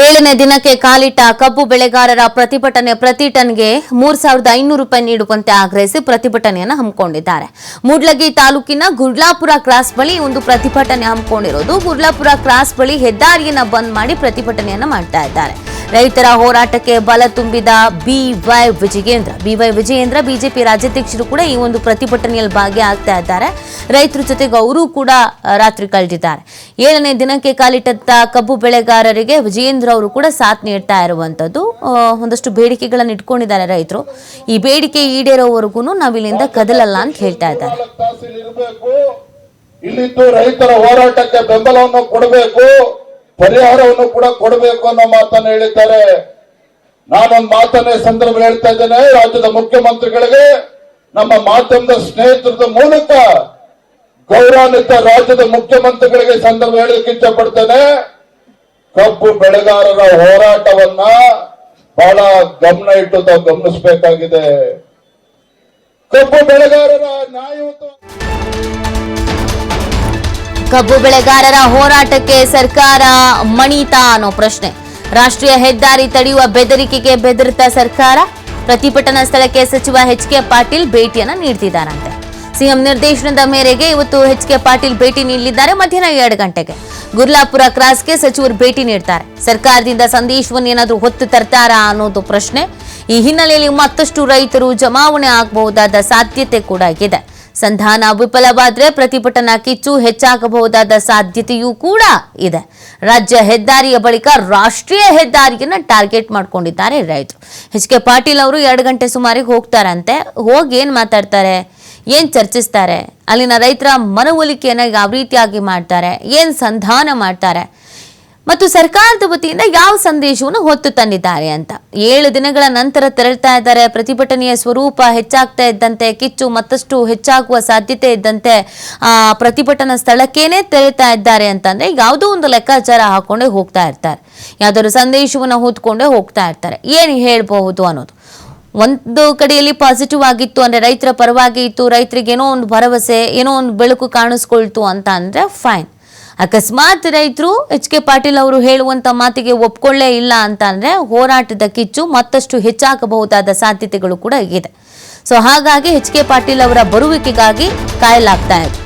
ಏಳನೇ ದಿನಕ್ಕೆ ಕಾಲಿಟ್ಟ ಕಬ್ಬು ಬೆಳೆಗಾರರ ಪ್ರತಿಭಟನೆ ಪ್ರತಿ ಟನ್ಗೆ 3,500 ರೂಪಾಯಿ ನೀಡುವಂತೆ ಆಗ್ರಹಿಸಿ ಪ್ರತಿಭಟನೆಯನ್ನು ಹಮ್ಮಿಕೊಂಡಿದ್ದಾರೆ. ಮೂಡ್ಲಗಿ ತಾಲೂಕಿನ ಗುಡ್ಲಾಪುರ ಕ್ರಾಸ್ ಬಳಿ ಒಂದು ಪ್ರತಿಭಟನೆ ಹಮ್ಮಿಕೊಂಡಿರೋದು. ಗುಡ್ಲಾಪುರ ಕ್ರಾಸ್ ಬಳಿ ಹೆದ್ದಾರಿಯನ್ನು ಬಂದ್ ಮಾಡಿ ಪ್ರತಿಭಟನೆಯನ್ನು ಮಾಡ್ತಾ ಇದ್ದಾರೆ. ರೈತರ ಹೋರಾಟಕ್ಕೆ ಬಲ ತುಂಬಿದ ಬಿವೈ ವಿಜಯೇಂದ್ರ ಬಿಜೆಪಿ ರಾಜ್ಯಾಧ್ಯಕ್ಷರು ಕೂಡ ಈ ಒಂದು ಪ್ರತಿಭಟನೆಯಲ್ಲಿ ಭಾಗಿಯಾಗ್ತಾ ಇದ್ದಾರೆ. ರೈತರ ಜೊತೆಗೆ ಅವರು ಕೂಡ ರಾತ್ರಿ ಕಳೆದಿದ್ದಾರೆ. 7ನೇ ದಿನಕ್ಕೆ ಕಾಲಿಟ್ಟ ಕಬ್ಬು ಬೆಳೆಗಾರರಿಗೆ ವಿಜಯೇಂದ್ರ ಅವರು ಕೂಡ ಸಾಥ್ ನೀಡ್ತಾ ಇರುವಂತದ್ದು. ಒಂದಷ್ಟು ಬೇಡಿಕೆಗಳನ್ನು ಇಟ್ಕೊಂಡಿದ್ದಾರೆ ರೈತರು. ಈ ಬೇಡಿಕೆ ಈಡೇರೋವರೆಗೂ ನಾವಿಲ್ಲಿಂದ ಕದಲಲ್ಲ ಅಂತ ಹೇಳ್ತಾ ಇದ್ದಾರೆ. ಇಲ್ಲಿದ್ದು ರೈತರ ಹೋರಾಟಕ್ಕೆ ಬೆಂಬಲವನ್ನು ಕೊಡಬೇಕು, ಪರಿಹಾರವನ್ನು ಕೂಡ ಕೊಡಬೇಕು ಅನ್ನೋ ಮಾತನ್ನು ಹೇಳಿದ್ದಾರೆ. ನಾನೊಂದು ಮಾತನ್ನೇ ಸಂದರ್ಭ ಹೇಳ್ತಾ ಇದ್ದೇನೆ. ರಾಜ್ಯದ ಮುಖ್ಯಮಂತ್ರಿಗಳಿಗೆ ನಮ್ಮ ಮಾಧ್ಯಮದ ಸ್ನೇಹಿತರ ಮೂಲಕ ಗೌರವಾನ್ವಿತ ರಾಜ್ಯದ ಮುಖ್ಯಮಂತ್ರಿಗಳಿಗೆ ಸಂದರ್ಭ ಹೇಳಲಿಕ್ಕೆ ಇಚ್ಛಪಡ್ತೇನೆ. ಕಬ್ಬು ಬೆಳೆಗಾರರ ಹೋರಾಟವನ್ನ ಬಹಳ ಗಮನ ಇಟ್ಟು ತಾವು ಗಮನಿಸಬೇಕಾಗಿದೆ. ಕಬ್ಬು ಬೆಳೆಗಾರರ ನ್ಯಾಯಯುತ ಕಬ್ಬು ಬೆಳೆಗಾರರ ಹೋರಾಟಕ್ಕೆ ಸರ್ಕಾರ ಮಣಿತಾ ಅನ್ನೋ ಪ್ರಶ್ನೆ. ರಾಷ್ಟ್ರೀಯ ಹೆದ್ದಾರಿ ತಡೆಯುವ ಬೆದರಿಕೆಗೆ ಬೆದರಿತ ಸರ್ಕಾರ. ಪ್ರತಿಭಟನಾ ಸ್ಥಳಕ್ಕೆ ಸಚಿವ ಎಚ್.ಕೆ. ಪಾಟೀಲ್ ಭೇಟಿಯನ್ನ ನೀಡ್ತಿದ್ದಾರಂತೆ. ಸಿಎಂ ನಿರ್ದೇಶನದ ಮೇರೆಗೆ ಇವತ್ತು ಎಚ್.ಕೆ. ಪಾಟೀಲ್ ಭೇಟಿ ನೀಡಲಿದ್ದಾರೆ. ಮಧ್ಯಾಹ್ನ 2 ಗಂಟೆಗೆ ಗುರ್ಲಾಪುರ ಕ್ರಾಸ್ಗೆ ಸಚಿವರು ಭೇಟಿ ನೀಡ್ತಾರೆ. ಸರ್ಕಾರದಿಂದ ಸಂದೇಶವನ್ನು ಏನಾದರೂ ಹೊತ್ತು ತರ್ತಾರಾ ಅನ್ನೋದು ಪ್ರಶ್ನೆ. ಈ ಹಿನ್ನೆಲೆಯಲ್ಲಿ ಮತ್ತಷ್ಟು ರೈತರು ಜಮಾವಣೆ ಆಗಬಹುದಾದ ಸಾಧ್ಯತೆ ಕೂಡ ಇದೆ. ಸಂಧಾನ ವಿಫಲವಾದರೆ ಪ್ರತಿಭಟನಾ ಕಿಚ್ಚು ಹೆಚ್ಚಾಗಬಹುದಾದ ಸಾಧ್ಯತೆಯೂ ಕೂಡ ಇದೆ. ರಾಜ್ಯ ಹೆದ್ದಾರಿಯ ಬಳಿಕ ರಾಷ್ಟ್ರೀಯ ಹೆದ್ದಾರಿಯನ್ನ ಟಾರ್ಗೆಟ್ ಮಾಡ್ಕೊಂಡಿದ್ದಾರೆ ರೈತರು. ಎಚ್.ಕೆ. ಪಾಟೀಲ್ ಅವರು 2 ಗಂಟೆ ಸುಮಾರಿಗೆ ಹೋಗ್ತಾರಂತೆ. ಹೋಗಿ ಏನ್ ಮಾತಾಡ್ತಾರೆ, ಏನ್ ಚರ್ಚಿಸ್ತಾರೆ, ಅಲ್ಲಿನ ರೈತರ ಮನವೊಲಿಕೆಯನ್ನ ಯಾವ ರೀತಿಯಾಗಿ ಮಾಡ್ತಾರೆ, ಏನ್ ಸಂಧಾನ ಮಾಡ್ತಾರೆ ಮತ್ತು ಸರ್ಕಾರದ ವತಿಯಿಂದ ಯಾವ ಸಂದೇಶವನ್ನು ಹೊತ್ತು ತಂದಿದ್ದಾರೆ ಅಂತ 7 ದಿನಗಳ ನಂತರ ತೆರಳ್ತಾ ಇದ್ದಾರೆ. ಪ್ರತಿಭಟನೆಯ ಸ್ವರೂಪ ಹೆಚ್ಚಾಗ್ತಾ ಇದ್ದಂತೆ, ಕಿಚ್ಚು ಮತ್ತಷ್ಟು ಹೆಚ್ಚಾಗುವ ಸಾಧ್ಯತೆ ಇದ್ದಂತೆ ಪ್ರತಿಭಟನಾ ಸ್ಥಳಕ್ಕೇನೆ ತೆರಳ್ತಾ ಇದ್ದಾರೆ ಅಂತಂದ್ರೆ ಯಾವುದೋ ಒಂದು ಲೆಕ್ಕಾಚಾರ ಹಾಕೊಂಡೇ ಹೋಗ್ತಾ ಇರ್ತಾರೆ. ಯಾವ್ದಾದ್ರು ಸಂದೇಶವನ್ನು ಹೊತ್ಕೊಂಡೇ ಹೋಗ್ತಾ ಇರ್ತಾರೆ. ಏನು ಹೇಳ್ಬಹುದು ಅನ್ನೋದು ಒಂದು ಕಡೆಯಲ್ಲಿ ಪಾಸಿಟಿವ್ ಆಗಿತ್ತು ಅಂದ್ರೆ ರೈತರ ಪರವಾಗಿ ಇತ್ತು, ರೈತರಿಗೆ ಏನೋ ಒಂದು ಭರವಸೆ, ಏನೋ ಒಂದು ಬೆಳಕು ಕಾಣಿಸ್ಕೊಳ್ತು ಅಂತ ಅಂದ್ರೆ ಫೈನ್. ಅಕಸ್ಮಾತ್ ರೈತರು ಎಚ್.ಕೆ. ಪಾಟೀಲ್ ಅವರು ಹೇಳುವಂತ ಮಾತಿಗೆ ಒಪ್ಕೊಳ್ಳೇ ಇಲ್ಲ ಅಂತ ಅಂದ್ರೆ ಹೋರಾಟದ ಕಿಚ್ಚು ಮತ್ತಷ್ಟು ಹೆಚ್ಚಾಗಬಹುದಾದ ಸಾಧ್ಯತೆಗಳು ಕೂಡ ಇದೆ. ಸೊ ಹಾಗಾಗಿ ಎಚ್.ಕೆ. ಪಾಟೀಲ್ ಅವರ ಬರುವಿಕೆಗಾಗಿ ಕಾಯಲಾಗ್ತಾ ಇದೆ.